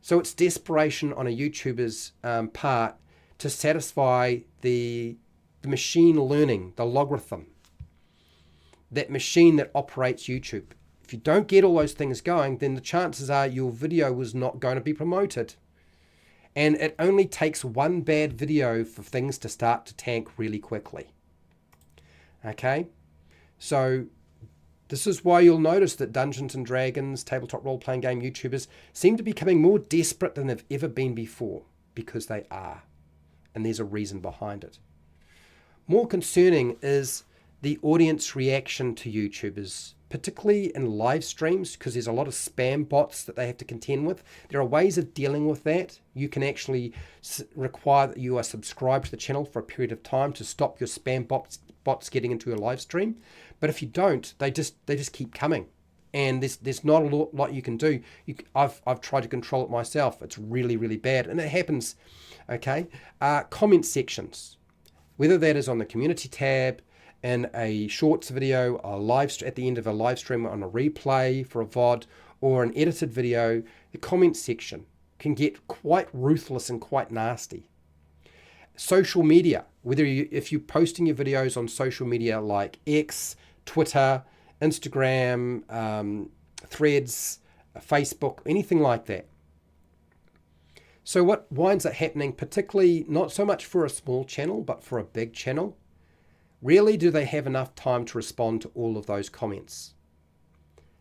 So it's desperation on a YouTuber's part to satisfy the machine learning, the logarithm, that machine that operates YouTube. If you don't get all those things going, then the chances are your video was not going to be promoted. And it only takes one bad video for things to start to tank really quickly. Okay? So this is why you'll notice that Dungeons and Dragons, tabletop role-playing game YouTubers seem to be becoming more desperate than they've ever been before, because they are. And there's a reason behind it. More concerning is the audience reaction to YouTubers, particularly in live streams, because there's a lot of spam bots that they have to contend with. There are ways of dealing with that. You can actually require that you are subscribed to the channel for a period of time to stop your spam bots getting into your live stream. But if you don't, they just keep coming. And there's not a lot you can do. I've tried to control it myself. It's really, really bad. And it happens, okay? Comment sections, whether that is on the community tab, in a shorts video, at the end of a live stream, on a replay for a VOD, or an edited video, the comment section can get quite ruthless and quite nasty. Social media, if you're posting your videos on social media like X, Twitter, Instagram, Threads, Facebook, anything like that. So what winds up happening, particularly not so much for a small channel, but for a big channel, rarely do they have enough time to respond to all of those comments.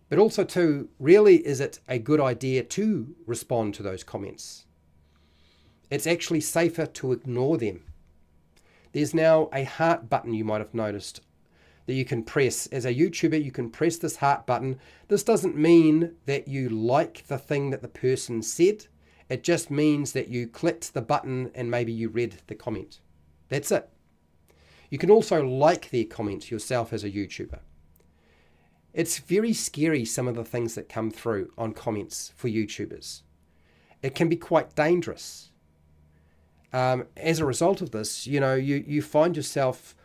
But also too, really, is it a good idea to respond to those comments? It's actually safer to ignore them. There's now a heart button, you might have noticed, that you can press. As a YouTuber, you can press this heart button. This doesn't mean that you like the thing that the person said. It just means that you clicked the button and maybe you read the comment. That's it. You can also like their comments yourself as a YouTuber. It's very scary, some of the things that come through on comments for YouTubers. It can be quite dangerous. As a result of this, you find yourself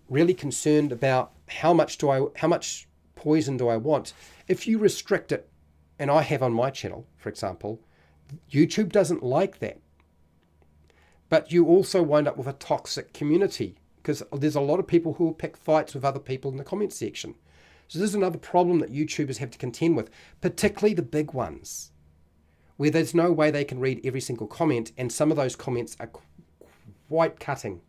really concerned about how much poison do I want. If you restrict it, and I have on my channel, for example, YouTube doesn't like that. But you also wind up with a toxic community because there's a lot of people who will pick fights with other people in the comment section. So this is another problem that YouTubers have to contend with, particularly the big ones, where there's no way they can read every single comment, and some of those comments are quite cutting.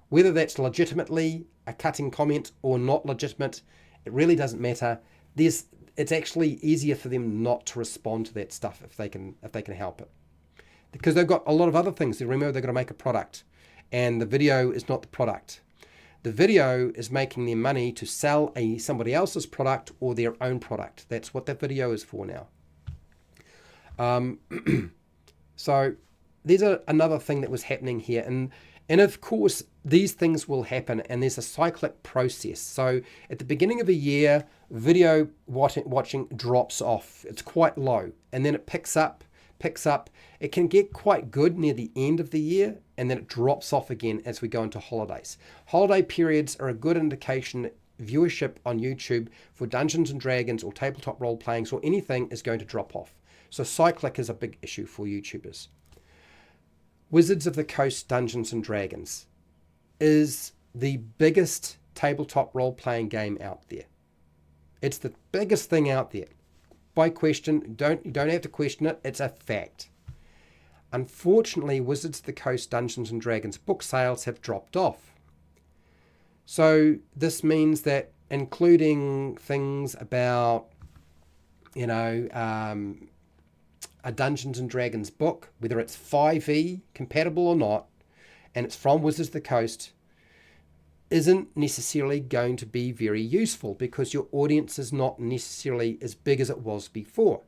Whether that's legitimately a cutting comment or not legitimate, it really doesn't matter. It's actually easier for them not to respond to that stuff if they can help it, because they've got a lot of other things. Remember, they've got to make a product, and the video is not the product. The video is making them money to sell somebody else's product or their own product. That's what that video is for now. So there's another thing that was happening here, and of course these things will happen, and there's a cyclic process. So at the beginning of a year, video watching drops off. It's quite low, and then it picks up. It can get quite good near the end of the year, and then it drops off again as we go into holidays. Holiday periods are a good indication viewership on YouTube for Dungeons and Dragons or tabletop role playings or anything is going to drop off. So cyclic is a big issue for YouTubers. Wizards of the Coast Dungeons and Dragons is the biggest tabletop role-playing game out there. It's the biggest thing out there. By question, you don't have to question it, it's a fact. Unfortunately, Wizards of the Coast Dungeons and Dragons book sales have dropped off. So this means that including things about, a Dungeons and Dragons book, whether it's 5e compatible or not, and it's from Wizards of the Coast, isn't necessarily going to be very useful because your audience is not necessarily as big as it was before.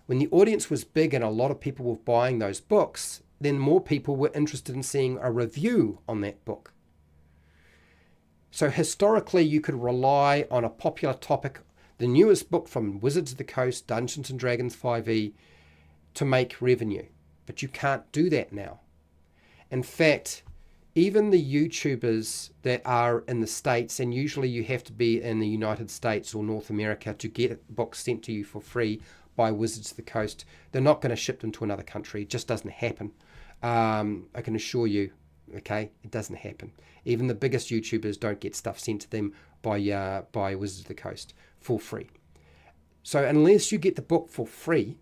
When the audience was big and a lot of people were buying those books, then more people were interested in seeing a review on that book. So historically, you could rely on a popular topic, the newest book from Wizards of the Coast, Dungeons and Dragons 5e, to make revenue. But you can't do that now. In fact, even the YouTubers that are in the States, and usually you have to be in the United States or North America to get books sent to you for free by Wizards of the Coast, they're not going to ship them to another country. It just doesn't happen. I can assure you, okay, it doesn't happen. Even the biggest YouTubers don't get stuff sent to them by Wizards of the Coast for free. So unless you get the book for free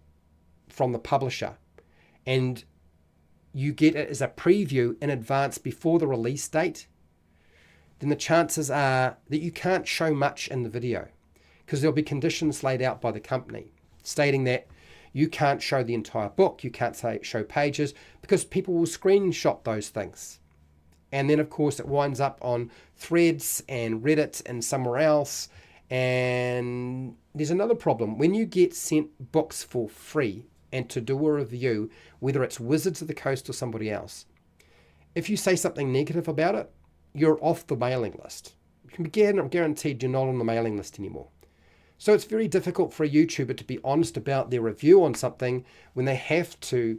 from the publisher and you get it as a preview in advance before the release date, then the chances are that you can't show much in the video because there'll be conditions laid out by the company stating that you can't show the entire book, you can't show pages, because people will screenshot those things. And then, of course, it winds up on Threads and Reddit and somewhere else. And there's another problem. When you get sent books for free and to do a review, whether it's Wizards of the Coast or somebody else, if you say something negative about it, you're off the mailing list. You can be guaranteed you're not on the mailing list anymore. So it's very difficult for a YouTuber to be honest about their review on something when they have to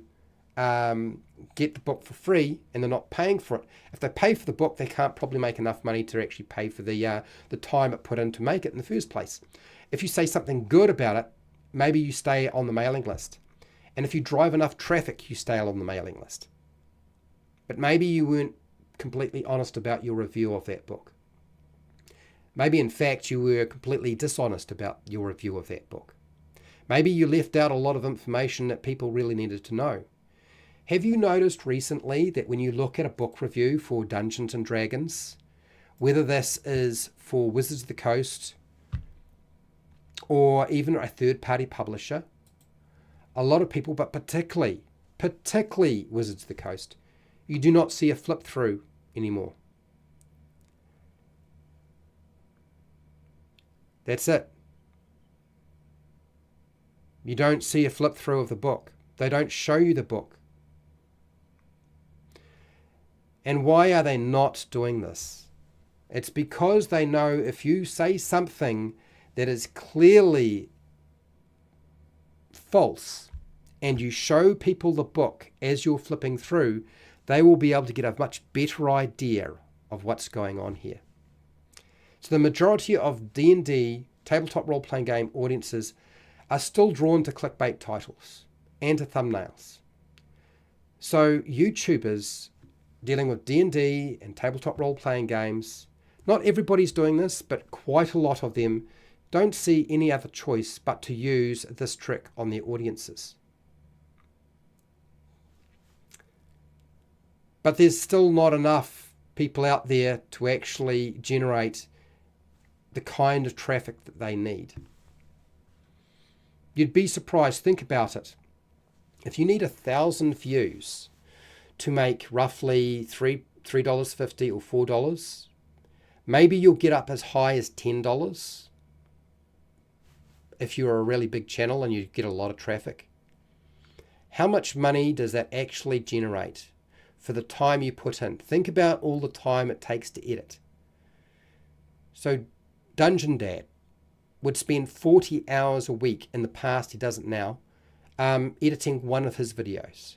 get the book for free and they're not paying for it. If they pay for the book, they can't probably make enough money to actually pay for the time it put in to make it in the first place. If you say something good about it, maybe you stay on the mailing list. And if you drive enough traffic, you stay on the mailing list. But maybe you weren't completely honest about your review of that book. Maybe, in fact, you were completely dishonest about your review of that book. Maybe you left out a lot of information that people really needed to know. Have you noticed recently that when you look at a book review for Dungeons and Dragons, whether this is for Wizards of the Coast or even a third-party publisher, a lot of people, but particularly Wizards of the Coast, you do not see a flip through anymore. That's it. You don't see a flip through of the book. They don't show you the book. And why are they not doing this? It's because they know if you say something that is clearly false and you show people the book as you're flipping through, they will be able to get a much better idea of what's going on here. So the majority of D&D tabletop role-playing game audiences are still drawn to clickbait titles and to thumbnails. So YouTubers dealing with D&D and tabletop role-playing games, not everybody's doing this, but quite a lot of them don't see any other choice but to use this trick on their audiences. But there's still not enough people out there to actually generate the kind of traffic that they need. You'd be surprised, think about it. If you need 1,000 views to make roughly $3.50 or $4, maybe you'll get up as high as $10 if you're a really big channel and you get a lot of traffic. How much money does that actually generate for the time you put in? Think about all the time it takes to edit. So HowtoDandD would spend 40 hours a week in the past, he doesn't now, editing one of his videos.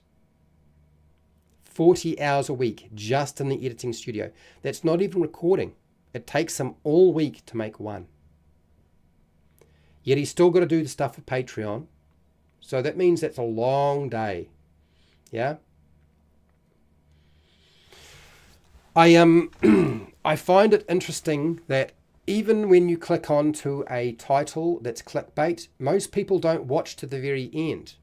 40 hours a week just in the editing studio. That's not even recording. It takes him all week to make one. Yet he's still got to do the stuff for Patreon. So that means that's a long day. Yeah? I find it interesting that even when you click onto a title that's clickbait, most people don't watch to the very end.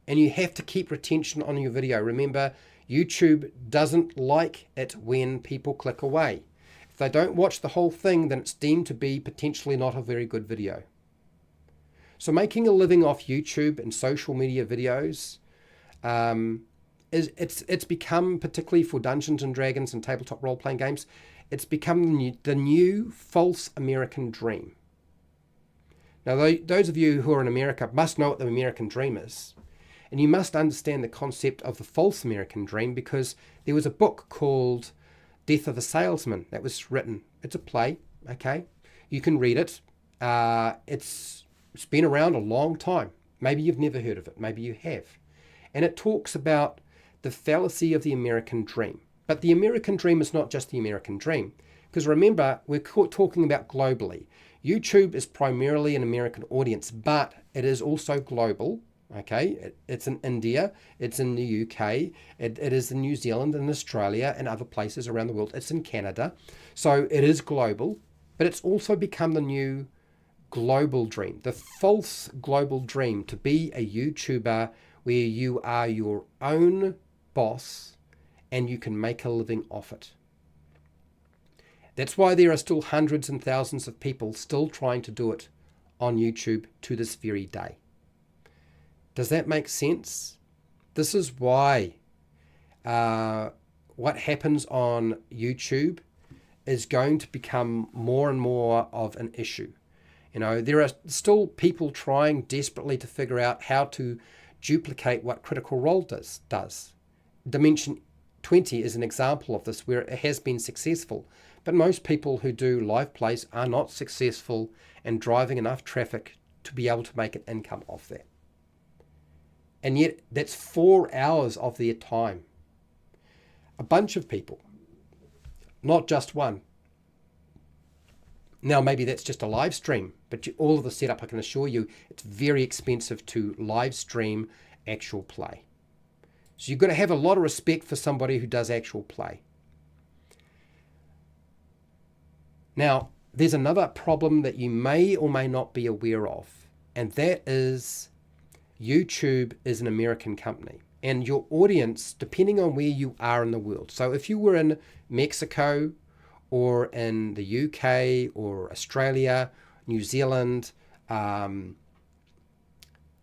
And you have to keep retention on your video. Remember, YouTube doesn't like it when people click away. If they don't watch the whole thing, then it's deemed to be potentially not a very good video. So making a living off YouTube and social media videos, it's become, particularly for Dungeons and Dragons and tabletop role-playing games, it's become the new false American dream. Now, those of you who are in America must know what the American dream is. And you must understand the concept of the false American dream, because there was a book called Death of a Salesman that was written. It's a play, okay? You can read it. It's been around a long time. Maybe you've never heard of it. Maybe you have. And it talks about the fallacy of the American dream. But the American dream is not just the American dream. Because remember, we're talking about globally. YouTube is primarily an American audience, but it is also global. Okay, it's in India, it's in the UK, it is in New Zealand and Australia and other places around the world. It's in Canada. So it is global, but it's also become the new global dream, the false global dream, to be a YouTuber where you are your own boss and you can make a living off it. That's why there are still hundreds and thousands of people still trying to do it on YouTube to this very day. Does that make sense? This is why what happens on YouTube is going to become more and more of an issue. You know, there are still people trying desperately to figure out how to duplicate what Critical Role does. Dimension 20 is an example of this, where it has been successful. But most people who do live plays are not successful in driving enough traffic to be able to make an income off that. And yet that's 4 hours of their time. A bunch of people, not just one. Now, maybe that's just a live stream, but all of the setup, I can assure you, it's very expensive to live stream actual play. So you've got to have a lot of respect for somebody who does actual play. Now, there's another problem that you may or may not be aware of, and that is YouTube is an American company, and your audience, depending on where you are in the world. So if you were in Mexico or in the UK or Australia, New Zealand,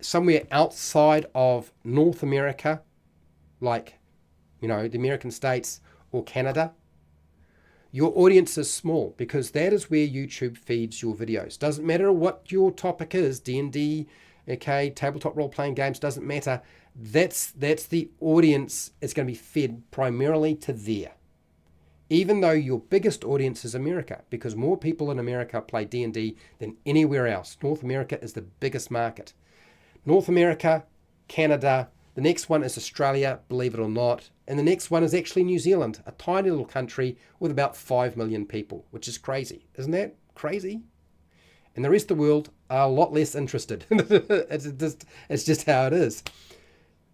somewhere outside of North America, like, the American States or Canada, your audience is small because that is where YouTube feeds your videos. Doesn't matter what your topic is, D&D, okay, tabletop role-playing games, doesn't matter. That's the audience is going to be fed primarily to there. Even though your biggest audience is America, because more people in America play D&D than anywhere else. North America is the biggest market. North America, Canada, the next one is Australia, believe it or not. And the next one is actually New Zealand, a tiny little country with about 5 million people, which is crazy. Isn't that crazy? And the rest of the world are a lot less interested. It's just how it is.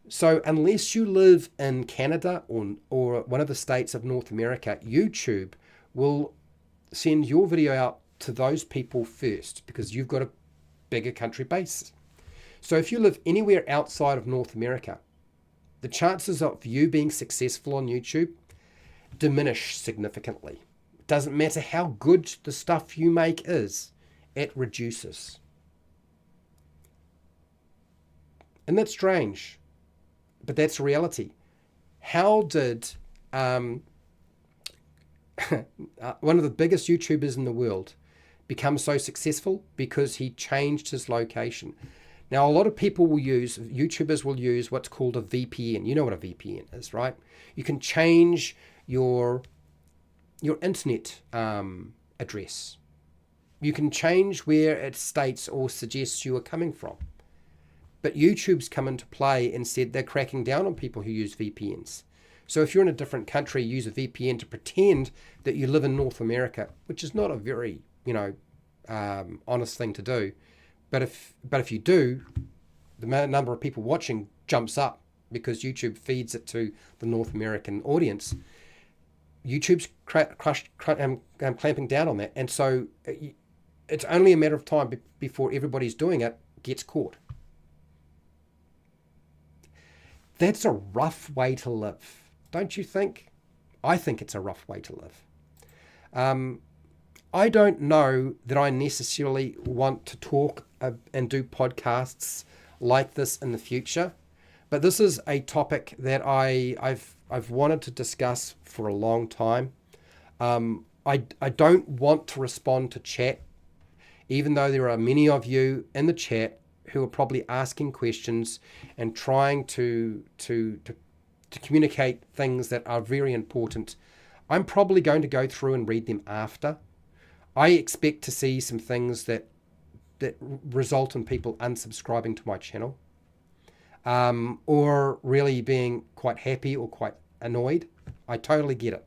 So unless you live in Canada or one of the states of North America, YouTube will send your video out to those people first because you've got a bigger country base. So if you live anywhere outside of North America, the chances of you being successful on YouTube diminish significantly. It doesn't matter how good the stuff you make is, it reduces. And that's strange, but that's reality. How did one of the biggest YouTubers in the world become so successful? Because he changed his location. Now, a lot of YouTubers will use what's called a VPN. You know what a VPN is, right? You can change your internet address. You can change where it states or suggests you are coming from. But YouTube's come into play and said they're cracking down on people who use VPNs. So if you're in a different country, use a VPN to pretend that you live in North America, which is not a very, honest thing to do. But if you do, the number of people watching jumps up because YouTube feeds it to the North American audience. YouTube's clamping down on that. And so it's only a matter of time before everybody's doing it gets caught. That's a rough way to live, don't you think? I think it's a rough way to live. I don't know that I necessarily want to talk and do podcasts like this in the future, but this is a topic that I've wanted to discuss for a long time. I don't want to respond to chat, even though there are many of you in the chat who are probably asking questions and trying to communicate things that are very important. I'm probably going to go through and read them after. I expect to see some things that result in people unsubscribing to my channel, or really being quite happy or quite annoyed. I totally get it.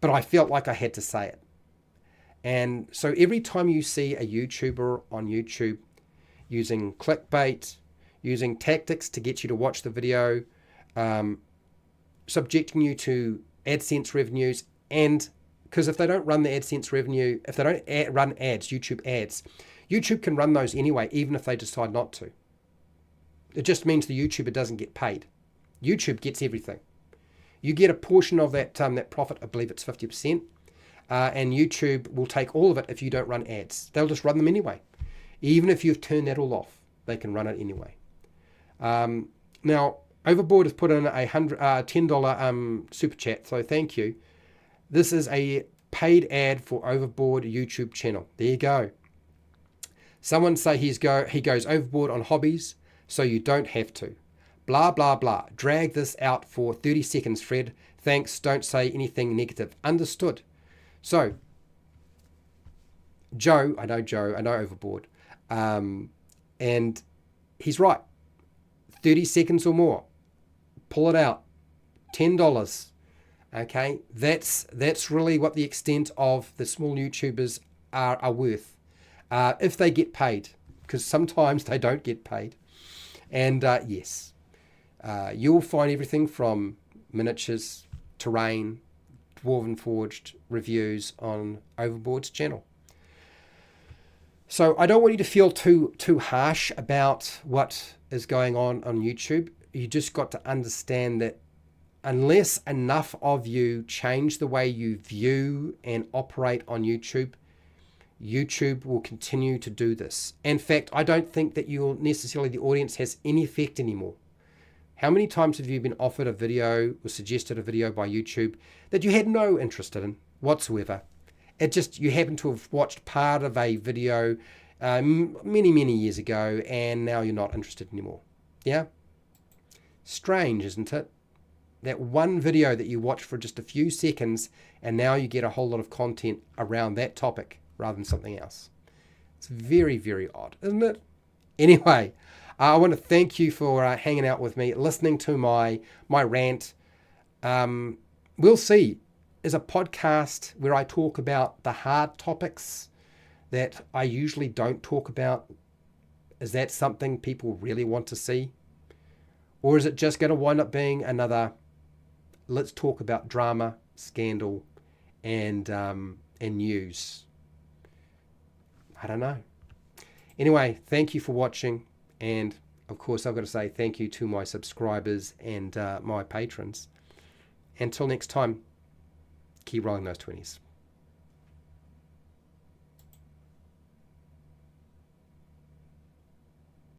But I felt like I had to say it. And so every time you see a YouTuber on YouTube using clickbait, using tactics to get you to watch the video, subjecting you to AdSense revenues, and because if they don't run the AdSense revenue, if they don't run ads, YouTube can run those anyway, even if they decide not to. It just means the YouTuber doesn't get paid. YouTube gets everything. You get a portion of that profit, I believe it's 50%, and YouTube will take all of it if you don't run ads. They'll just run them anyway. Even if you've turned that all off, they can run it anyway. Now, Overboard has put in a $10 super chat, so thank you. This is a paid ad for Overboard YouTube channel. There you go. Someone say he goes overboard on hobbies, so you don't have to. Blah, blah, blah. Drag this out for 30 seconds, Fred. Thanks. Don't say anything negative. Understood. So, I know Overboard. And he's right. 30 seconds or more. Pull it out. $10. Okay, that's really what the extent of the small YouTubers are worth, if they get paid, because sometimes they don't get paid. And yes, you'll find everything from miniatures, terrain, Dwarven Forged reviews on Overboard's channel. So I don't want you to feel too harsh about what is going on YouTube. You just got to understand that unless enough of you change the way you view and operate on YouTube, YouTube will continue to do this. In fact, I don't think that the audience has any effect anymore. How many times have you been offered a video or suggested a video by YouTube that you had no interest in whatsoever? You happen to have watched part of a video many years ago, and now you're not interested anymore. Yeah? Strange, isn't it? That one video that you watch for just a few seconds, and now you get a whole lot of content around that topic rather than something else. It's very odd, isn't it? Anyway, I want to thank you for hanging out with me, listening to my rant. We'll See is a podcast where I talk about the hard topics that I usually don't talk about. Is that something people really want to see? Or is it just going to wind up being another, let's talk about drama, scandal, and news? I don't know. Anyway, thank you for watching. And of course, I've got to say thank you to my subscribers and my patrons. Until next time, keep rolling those 20s.